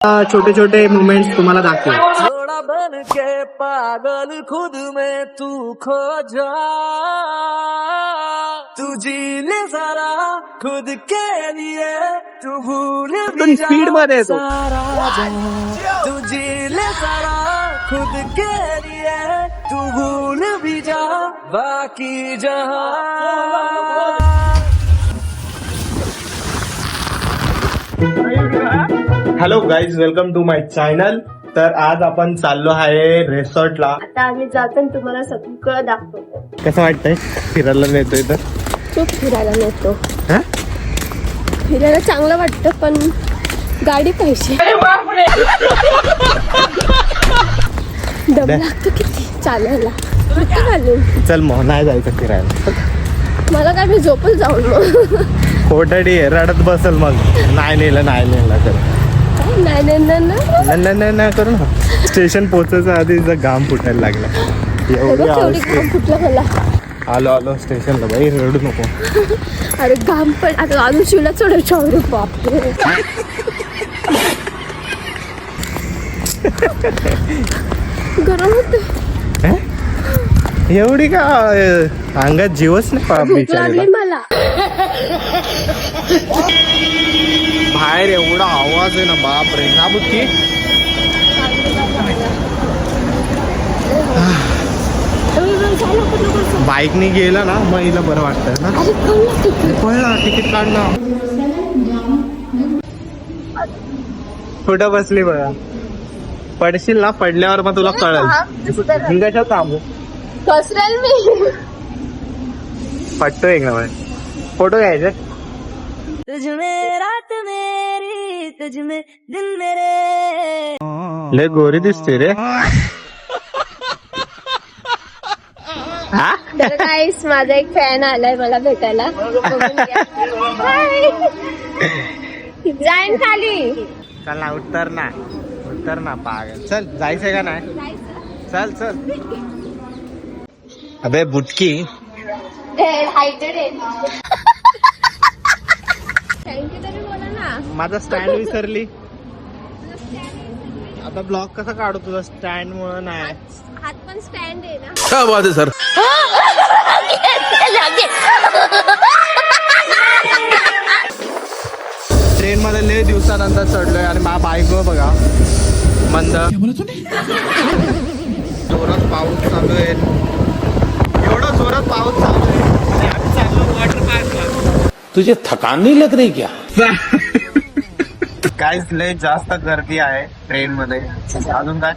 छोटे छोटे मोमेंट्स तुम्हाला दाखवेल. थोड़ा बन के पागल खुद में तू खो जा, तू जी ले सारा खुद के लिए, तू भूल भी जा स्पीड मध्ये येतो. सारा जहां. तू जी ले सारा खुद के लिए, तू भूल भी जा बाकी जहां. Hello guys, welcome to my channel. तर आज आपण चाललो आहे रिसॉर्टला. आता आम्ही जातो आणि तुम्हाला सगळं दाखवतो. कसं वाटतंय फिरायला नेतोय तर? खूप फिरायला नेतो. हा? फिरायला चांगलं वाटतं पण गाडी पाहिजे. दम लागतो किती चालायला. किती घालून चल मग नाही जायचं फिरायला. मला काय, मी झोपच जाऊन मग. खोटडी रडत बसल मग. नाही नेलं तर नाही करू ना. स्टेशन पोहोचायचं आधी घाम फुटायला लागला. एवढी घाम फुटलं मला. आलो स्टेशनला. बाई रडू नको. अरे घाम पण आता अजून शिवला चढ. बापरे. गरम होत. एवढी का अंगात जीवच नाही भूक लागली मला. बाहेर एवढा आवाज आहे ना, बाप रे. ना बुक्की बाईकनी गेला ना मग हिला बरं वाटतं ना. कळलं तिकीट काढणं. कुठं बसली बघा. पडशील ना, पडल्यावर मग तुला कळेल. कशा थांबू कसरेल मी. पटतोय का फोटो घ्यायचे. तुझ में रात मेरी, तुझ में दिन मेरे. लय गोरी दिसते रे. गाईस, माझा एक फॅन आलाय मला भेटायला. जाईन खाली. चल ना, उत्तर ना पागल. चल जायचंय का नाही? चल अबे बुटकी. थँक्यू तरी बोला ना. माझा स्टँड विसरली. आता ब्लॉक कसा काढू तुझा स्टँड मुळे? नाही, हात पण स्टँड आहे ना. क्या बात है सर. ट्रेन मध्ये लय दिवसानंतर चढलोय आणि माझा बाईक बघा मंद. जोरात पाऊस चालू आहे. एवढा जोरात पाऊस चालू आहे आणि आम्ही चाललो वॉटर पार्कला. तुझे थकान नहीं लग रही क्या? काहीच लय जास्त गर्दी आहे ट्रेन मध्ये. अजून काय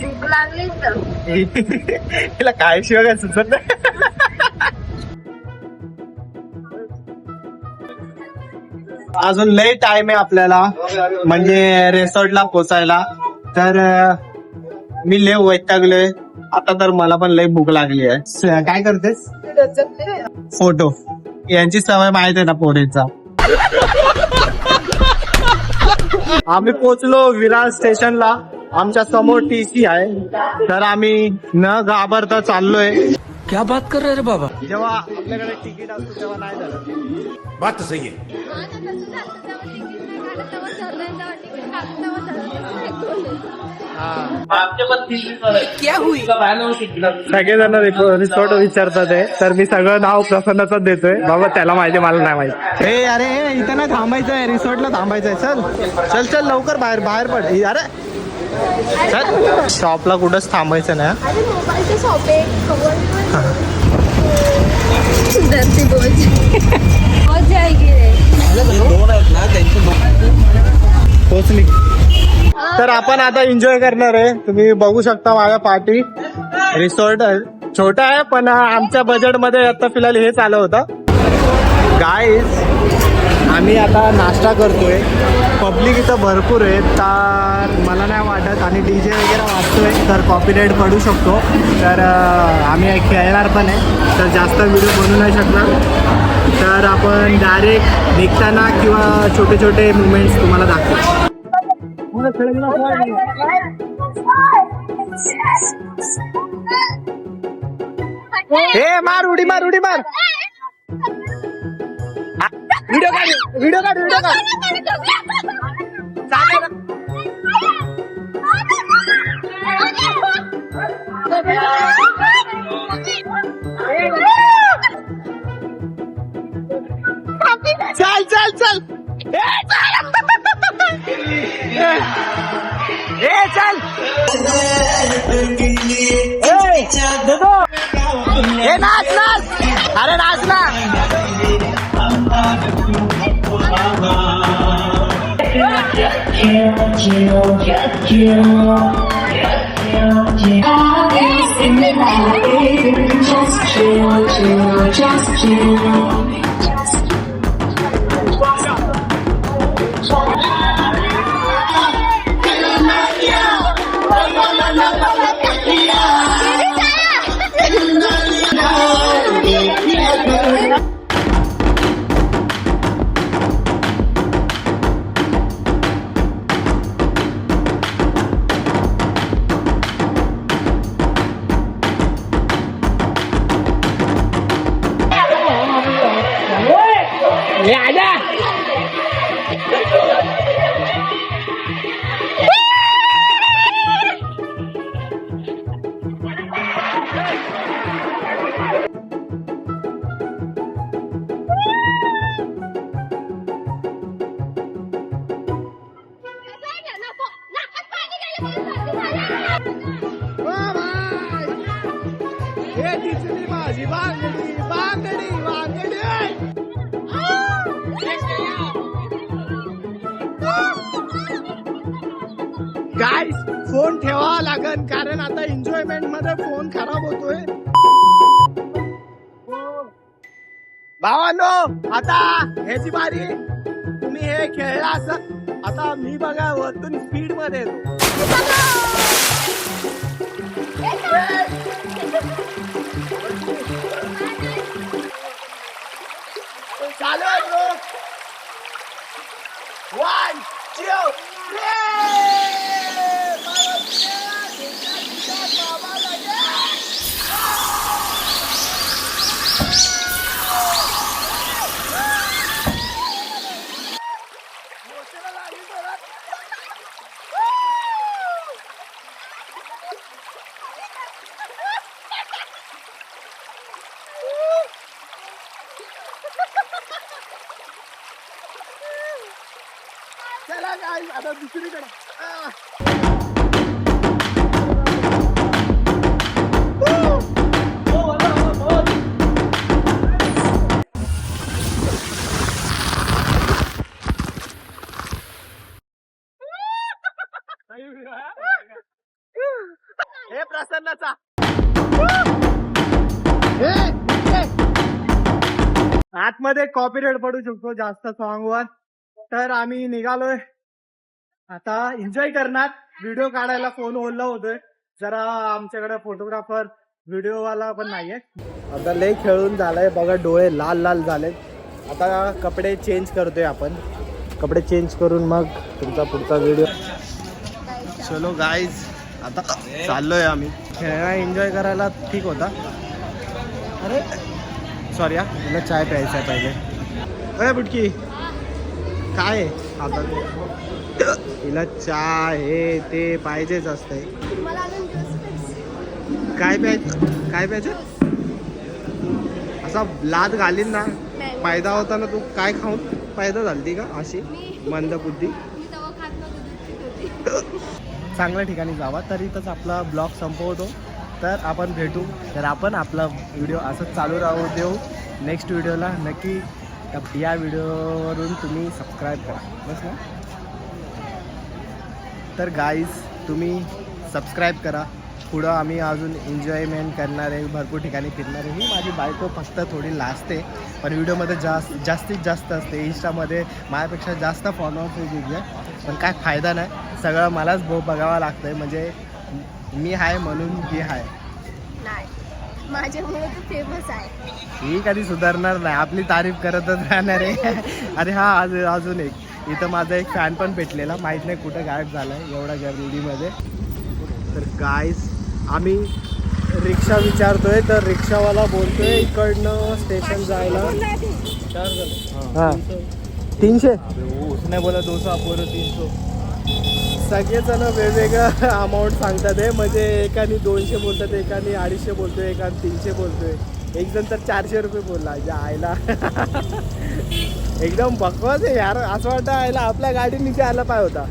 भूक लागली तर. तिला काय शिवाय काय सुचत नाही. अजून लय टाइम आहे आपल्याला म्हणजे रिसॉर्टला पोचायला. तर मी लय वैतागलोय आता. तर मला पण लय भूक लागली आहे. काय करतेस? फोटो. यांची सवय माहित आहे ना पोरेचा. आम्ही पोचलो विरार स्टेशनला. आमच्या समोर टीसी आहे. तर आम्ही न घाबरता चाललोय. क्या बात कर रहे रे बाबा. जेव्हा आपल्याकडे तिकीट असतो तेव्हा नाही झालं. बात तो सही है. क्या हुई? सगळेजण रिसॉर्ट विचारतात आहे. तर मी सगळं नाव प्रसन्नाच देतोय. बाबा त्याला माहिती, मला नाही माहिती. हे अरे इथं नाही थांबायचंय, रिसॉर्टला थांबायचंय. चल लवकर बाहेर पड. अरे चल, शॉपला कुठंच थांबायचं ना. मोबाईलचं शॉप आहे. धरती बोझ जाएगी रे. पोचली. तर आपण आता एन्जॉय करणार आहे. तुम्ही बघू शकता माझ्या पार्टी. रिसॉर्ट छोटा आहे पण आमच्या बजेट मध्ये आता फिलहाल हेच आलं होतं. गाईज, आम्ही आता नाश्ता करतोय. पब्लिक इथं भरपूर आहे तर मला नाही वाटत. आणि डीजे वगैरे वाजतोय तर कॉपीराईट पडू शकतो. तर आम्ही खेळणार पण आहे तर जास्त व्हिडिओ बनवू नाही शकणार. तर आपण डायरेक्ट निघताना किंवा छोटे छोटे मुवमेंट्स तुम्हाला दाखवू. हे मार उडी मार. व्हिडिओ काढ. चल चल चल चल नाच नाच अरे नाच ना माझी बांगडी बांगडी बांगडी गाईस फोन ठेवावा लागेल कारण आता एन्जॉयमेंट मध्ये फोन खराब होतोय. भावांनो आता ह्याची बारी तुम्ही हे खेळला असं आता मी बघा वरतून स्पीड मध्ये येतो. चालू ब्रो 1 2 चला गाईस आता दुसरीकडे हे प्रसन्नाचा आतमध्ये कॉपीराइट पडू शकतो जास्त सॉंग वर तर आम्ही निघालोय आता एन्जॉय करणार. व्हिडिओ काढायला फोन ओढला होतोय जरा आमच्याकडे फोटोग्राफर व्हिडिओ वाला पण नाहीये. आता लय खेळून झालाय बघा डोळे लाल लाल झाले. आता कपडे चेंज करतोय आपण कपडे चेंज करून मग तुमचा पुढचा व्हिडिओ. चलो गाईज आता चाललोय आम्ही खेळणं एन्जॉय करायला. ठीक होता अरे सॉरी तुला चाय प्यायचा आहे पहिले. अरे बुटकी काय आहे आता तिला चाय हे ते पाहिजेच असतंय. काय प्यायचं असा लाद घालीन ना फायदा होता ना. तू काय खाऊन फायदा झाली का अशी मंद बुद्धी. चांगल्या ठिकाणी जावा. तर इथंच आपला ब्लॉग संपवतो. तर आपण भेटू तर आपण आपला व्हिडिओ असंच चालू राहू देऊ. नेक्स्ट व्हिडिओला नक्की या व्हिडिओवरून तुम्ही सबस्क्राईब करा बस ना. तर गाईज तुम्ही सबस्क्राईब करा. पुढं आम्ही अजून एन्जॉयमेंट करणार आहे भरपूर ठिकाणी फिरणार आहे. ही माझी बायको फक्त थोडी लाजते पण व्हिडिओमध्ये जास्तीत जास्त असते. इंस्टामध्ये माझ्यापेक्षा जास्त फॉलोअर्स आहे पण काय फायदा नाही. सगळं मलाच बघावं लागतं आहे. म्हणजे मी आहे म्हणून ही आहे माझ्यामुळे तू फेमस आहे. ही कधी सुधारणार नाही. आपली तारीफ करतच राहणार आहे. अरे हा अजून एक इथं माझा एक फॅन पण भेटलेला माहीत नाही कुठं गायब झाला आहे एवढ्या गर्दीमध्ये. तर गाईज आम्ही रिक्षा विचारतोय तर रिक्षावाला बोलतोय इकडनं स्टेशन जायला 400 हां 300 उसने बोला 200 आप बोलो 300. सगळेजण वेगवेगळं अमाऊंट सांगतात आहे. म्हणजे एकाने 200 बोलतात, एकाने 250 बोलतोय, एकाने 300 बोलतोय, एक जण तर 400 रुपये बोलला. ज्या आयला एकदम बकवास आहे यार. असं वाटतं आयला आपल्या गाडी नीचे आला पाहिजे होता.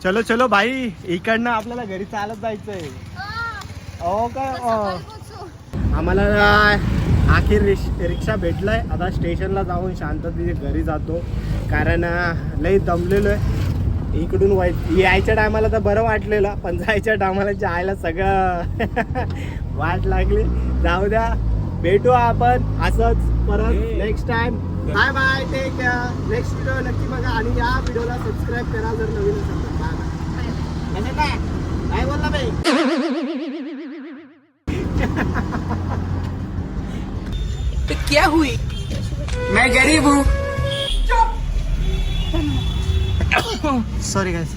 चलो चलो भाई, इकडनं आपल्याला घरी चालत जायचंय. हो काय आम्हाला आखिर रिक्षा भेटलाय. आता स्टेशनला जाऊन शांततेने घरी जातो, कारण लई दमलेलो आहे. इकडून यायच्या टायमाला तर बरं वाटलेलं, पण जायच्या टायमाला जायला सगळं वाट लागली. जाऊ द्या, भेटू आपण असंच परत next time. Bye bye, take care. Next video नक्की बघा आणि या व्हिडिओला सबस्क्राईब करा जर नवीन असेल तर. Bye bye. काय बोलला बाई? तो क्या हुई? मैं गरीब हूँ. Sorry guys.